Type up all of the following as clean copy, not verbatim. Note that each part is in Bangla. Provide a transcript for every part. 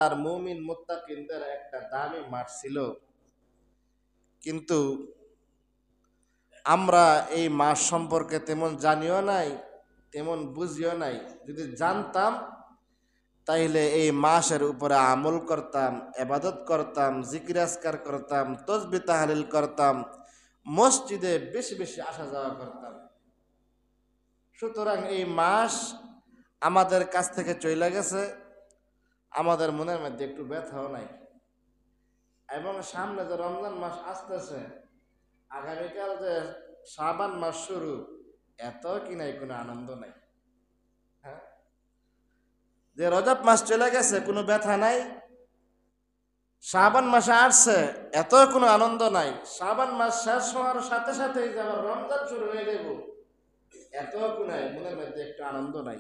আর মুমিন মুত্তাকিনদের একটা দামি মাঠ ছিল, কিন্তু আমরা এই মাস সম্পর্কে তেমন জানিও নাই, তেমন বুঝিও নাই। যদি জানতাম তাইলে এই মাসের উপরে আমল করতাম, এবাদত করতাম, জিকির আজকার করতাম, তসবিহ তাহলিল করতাম, মসজিদে বেশি বেশি আসা যাওয়া করতাম। সুতরাং এই মাস আমাদের কাছ থেকে চলে গেছে, আমাদের মনের মধ্যে একটু ব্যথাও নাই। এবং সামনে যে রমজান মাস আসতেছে, আগামীকাল যে শাবান মাস শুরু, এত কি নাই, কোনো আনন্দ নাই। হ্যাঁ, যে রজব মাস চলে গেছে কোনো ব্যথা নাই, শাবান মাসে আসছে এত কোনো আনন্দ নাই। শাবান মাস শেষ হওয়ার সাথে সাথে যে আবার রমজান শুরু হয়ে যাব, এত কি নাই, মনের মধ্যে একটু আনন্দ নাই।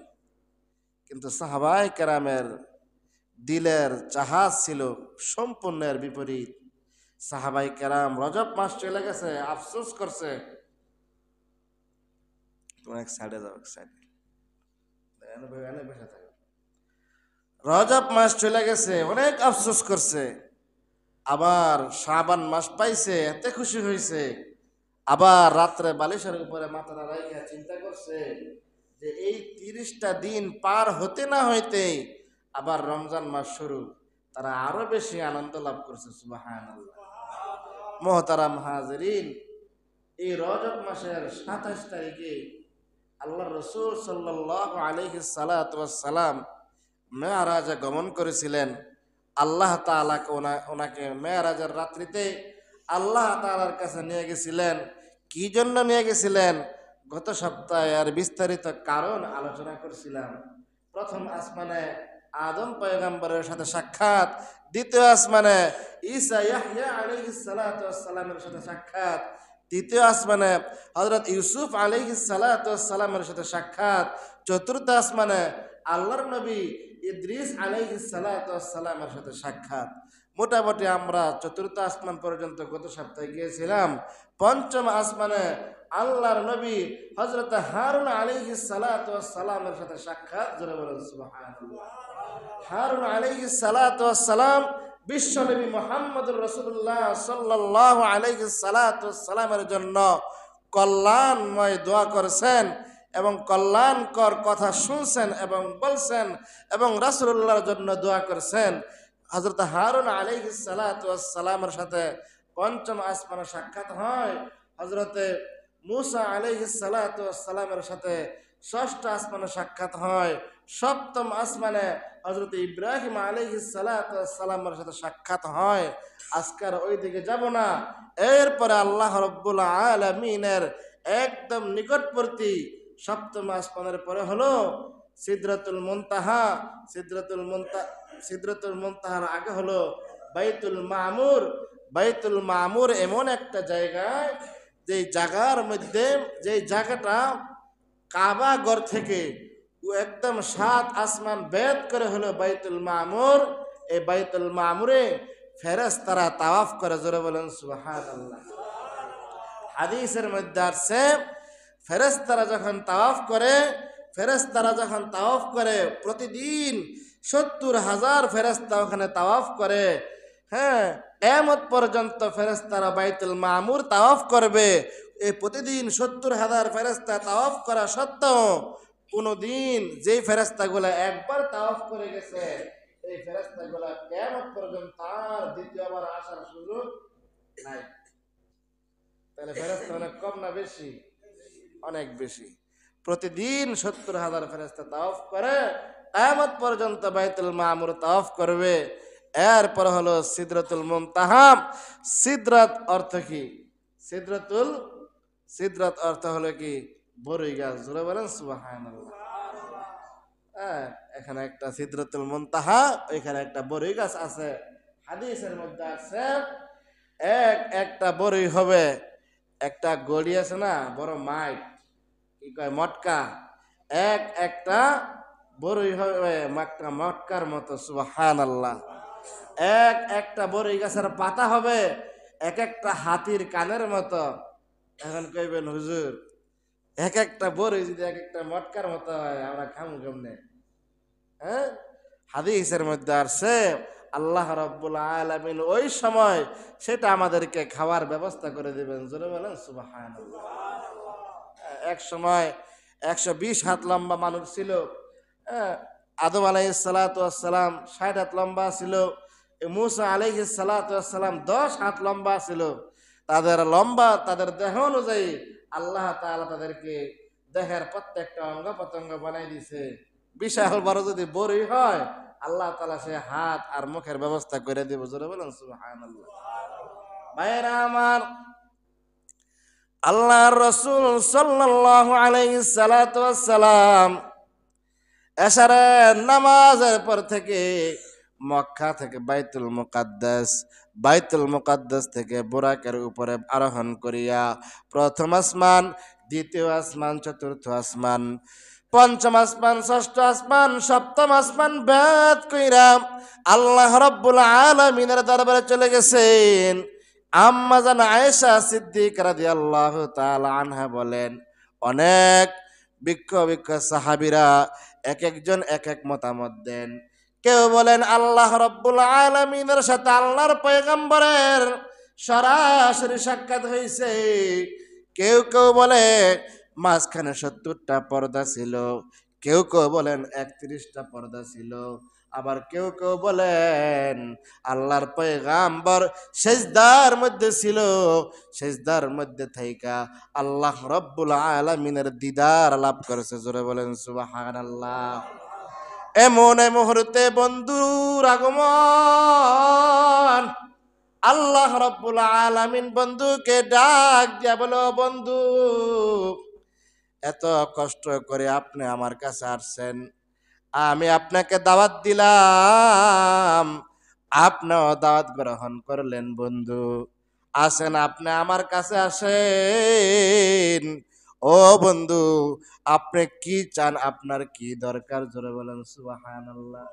কিন্তু সাহাবায়ে কেরামের দিলের জাহাজ ছিল সম্পূর্ণের বিপরীত। সাহাবায়ে কেরাম রজব মাস চলে গেছে আফসোস করছে। এক সাইডে যাও, এক সাইডে বসে থাকো। রজব মাস চলে গেছে, অনেক আফসোস করছে। আবার শাবান মাস পাইছে, এতে খুশি হয়েছে। আবার রাত্রে বালিশের উপরে মাথাটা রাইখা চিন্তা করছে যে এই 30টা দিন পার হতে না হইতে আবার রমজান মাস শুরু, তারা আরো বেশি আনন্দ লাভ করছে। সুবহানাল্লাহ। মুহতারাম হাজিরিন, এই রজব মাসের 27 তারিখে আল্লাহ রসুল সাল্লাল্লাহু আলাইহি সাল্লাতু ওয়াস সালাম মেরাজে গমন করেছিলেন। আল্লাহ তাআলাকে ওনাকে মেরাজের রাত্রিতে আল্লাহ তাআলার কাছে নিয়ে গেছিলেন। কি জন্য নিয়ে গেছিলেন গত সপ্তাহে আর বিস্তারিত কারণ আলোচনা করছিলাম। প্রথম আসমানে আদম পয়গম্বরের সাথে সাক্ষাৎ, দ্বিতীয় আসমানে ঈসা ইয়াহইয়া আলাইহিস সালাতু ওয়াস সালামের সাথে সাক্ষাৎ, তৃতীয় আসমানে হযরত ইউসুফ আলাইহিস সালাতু ওয়াস সালামের সাথে সাক্ষাৎ, চতুর্থ আসমানে আল্লাহর নবী ইদ্রিস আলাইহিস সালাতু ওয়াস সালামের সাথে সাক্ষাৎ। মোটামুটি আমরা চতুর্থ আসমান পর্যন্ত গত সপ্তাহে গিয়েছিলাম। পঞ্চম আসমানে আল্লাহর নবী হযরত হারুন আলাইহিস সালাতু ওয়াস সালামের সাথে সাক্ষাৎ। জোরে বলেন সুবহানাল্লাহ। হারুন আলাইহিস সালাতু ওয়াস সালাম বিশ্ব নবী মুহাম্মদুর রাসূলুল্লাহ সাল্লাল্লাহু আলাইহি সাল্লাতু ওয়াস সালামের জন্য কল্যাণময় দোয়া করেছেন এবং কল্যাণকর কথা শুনছেন এবং বলছেন এবং রাসূলুল্লাহর জন্য দোয়া করেছেন। হযরত হারুন আলাইহিস সালাতু ওয়াস সালামের সাথে পঞ্চম আসমানে সাক্ষাৎ হয়। হযরতে মূসা আলাইহিস সালাতু ওয়াস সালামের সাথে ষষ্ঠ আসমানে সাক্ষাৎ হয়। সপ্তম আসমানে হযরত ইব্রাহিম আলাইহিস সালাতু ওয়াস সালামের সাথে সাক্ষাৎ হয়। আজকার ওই দিকে যাব না। এরপরে আল্লাহ রাব্বুল আলামিনের একদম নিকটবর্তী সপ্তম আসমানের পরে হলো সিদরাতুল মুনতাহা। সিদরাতুল মুনতাহার আগে হলো বাইতুল মামুর। বাইতুল মামুর এমন একটা জায়গায়, যে জায়গার মধ্যে, যে জায়গাটা কাবা ঘর থেকে একদম 7 আসমান বেদ করে হলো বাইতুল মামুর। এই বাইতুল মামুরে ফেরেশতারা তাওয়াফ করে। জোরে বলেন সুবহানাল্লাহ। হাদিসের মধ্যে আছে ফেরেশতারা যখন তাওয়াফ করে প্রতিদিন 70,000 ফেরেশতা ওখানে তাওয়াফ করে। হ্যাঁ, কিয়ামত পর্যন্ত ফেরেশতারা বাইতুল মামুর তাওয়াফ করবে। এই প্রতিদিন 70,000 ফেরেশতা তাওয়াফ করা সত্ত্বেও কোনদিন যেই ফেরেশতাগুলো একবার তাওয়াফ করে গেছে, এই ফেরেশতাগুলো কিয়ামত পর্যন্ত আর দ্বিতীয়বার আসার সুযোগ নাই। তাহলে ফেরেশতা অনেক কম না বেশি? অনেক বেশি। প্রতিদিন 70,000 ফেরেশতা তাওয়াফ করে, কিয়ামত পর্যন্ত বাইতুল মামুর তাওয়াফ করবে। এরপর হলো সিদরাতুল মুনতাহা। সিদরাত অর্থ কি? সিদরাত অর্থ হলো কি? বরই গাছ। জোরে বলেন সুবহানাল্লাহ। এখানে একটা সিদরাতুল মুনতাহা, ওইখানে একটা বরই গাছ আছে। হাদিসের মধ্যে আছে একটা বরই হবে, একটা গড়ি আছে না, বড় মাইট, কি কয়, মটকা, একটা বরই হবে মটকার মতো। সুবহানাল্লাহ। একটা বরই গাছের পাতা হবে একটা হাতির কানের মতো। এখন কইবেন হুজুর, একটা বরই যদি একটা মটকার মতো হয়, আমরা খামু কেমনে? হ্যাঁ, হাদিসের মধ্যে আসছে আল্লাহ রাব্বুল আলামিন ওই সময় সেটা আমাদেরকে খাওয়ার ব্যবস্থা করে দিবেন। জোরে বলেন সুবহানাল্লাহ। এক সময় 120 হাত লম্বা মানুষ ছিল। হ্যাঁ, আদম আলাইহিস সালাতু ওয়াস সালাম 60 হাত লম্বা ছিল। মূসা আলাইহিস সালাতু ওয়াস সালাম 10 হাত লম্বা ছিল। তাদের লম্বা, তাদের দেহ অনুযায়ী আল্লাহ তাআলা তাদেরকে দেহের প্রত্যেকটা অঙ্গ প্রত্যঙ্গ বানাই দিছে। বিশাল বড় যদি বড়ই হয়, আল্লাহ তাআলা সে হাত আর মুখের ব্যবস্থা করে দিব। জোরে বলেন সুবহানাল্লাহ। ভাইরা আমার, আল্লাহর রাসূল সাল্লাল্লাহু আলাইহি সাল্লাতু ওয়াস সালাম এশারের নামাজের পর থেকে মক্কা থেকে বাইতুল মুকাদ্দাস থেকে বুরাকের উপরে আরোহণ করিয়া প্রথম আসমান, দ্বিতীয় আসমান, চতুর্থ আসমান, পঞ্চম আসমান, ষষ্ঠ আসমান, সপ্তম আসমান ভেদ কইরা আল্লাহ রাব্বুল আলামিনের দরবারে চলে গেছেন। আম্মা জান আয়েশা সিদ্দিকা রাদিয়াল্লাহু তাআলা আনহা বলেন, অনেক বিক্ষ সাহাবীরা এক একজন এক এক মতামত দেন। কেউ বলেন আল্লাহ রাব্বুল আলামিনের সাথে আল্লাহর পয়গম্বরের সরাসরি সাক্ষাৎ হয়েছে। কেউ কেউ বলে মাঝখানে 70টা পর্দা ছিল, কেউ কেউ বলেন 31টা পর্দা ছিল, আবার কেউ কেউ বলেন আল্লাহর পয়গাম্বর সেজদার মধ্যে ছিল, সেজদার মধ্যে থাইকা আল্লাহ রাব্বুল আলামিনের দিদার লাভ করেছে। জোরে বলেন সুবহানাল্লাহ। এমন এই মুহূর্তে বন্ধুর আগমন, আল্লাহ রাব্বুল আলামিন বন্ধুকে ডাক দিয়া বলো, বন্ধু এত কষ্ট করে আপনি আমার কাছে আসছেন, আমি আপনাকে দাওয়াত দিলাম, আপনিও দাওয়াত গ্রহণ করলেন। বন্ধু আসেন, আপনি আমার কাছে আসেন। ও বন্ধু, আপনি কি চান, আপনার কি দরকার? জোরে বলেন সুবহানাল্লাহ।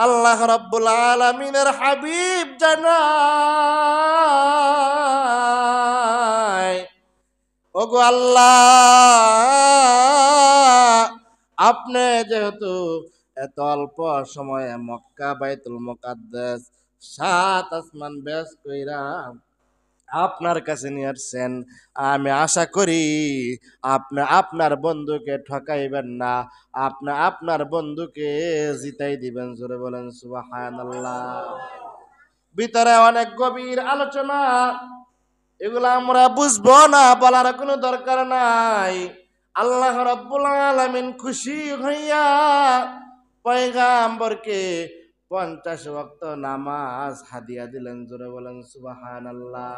আল্লাহ রাব্বুল আলামিনের হাবিব জানায়, ওগো আল্লাহ, আপনি যেহেতু এত অল্প সময়ে মক্কা বাইতুল মুকাদ্দাস 7 আসমান বেশ কইরা আপনার কাছে নিয়ে আসছেন, আমি আশা করি আপনি আপনার বন্ধুকে ঠকাইবেন না, আপনি আপনার বন্ধুকে জিতাই দিবেন। জোরে বলেন সুবহানাল্লাহ। ভিতরে অনেক গভীর আলোচনা, এগুলো আমরা বুঝবো না, বলার কোনো দরকার নাই। আল্লাহ রাব্বুল আলামিন খুশি হইয়া পয়গাম্বরকে 50 ওয়াক্ত নামাজ হাদিয়া দিলেন। জোরে বলেন সুবহানাল্লাহ।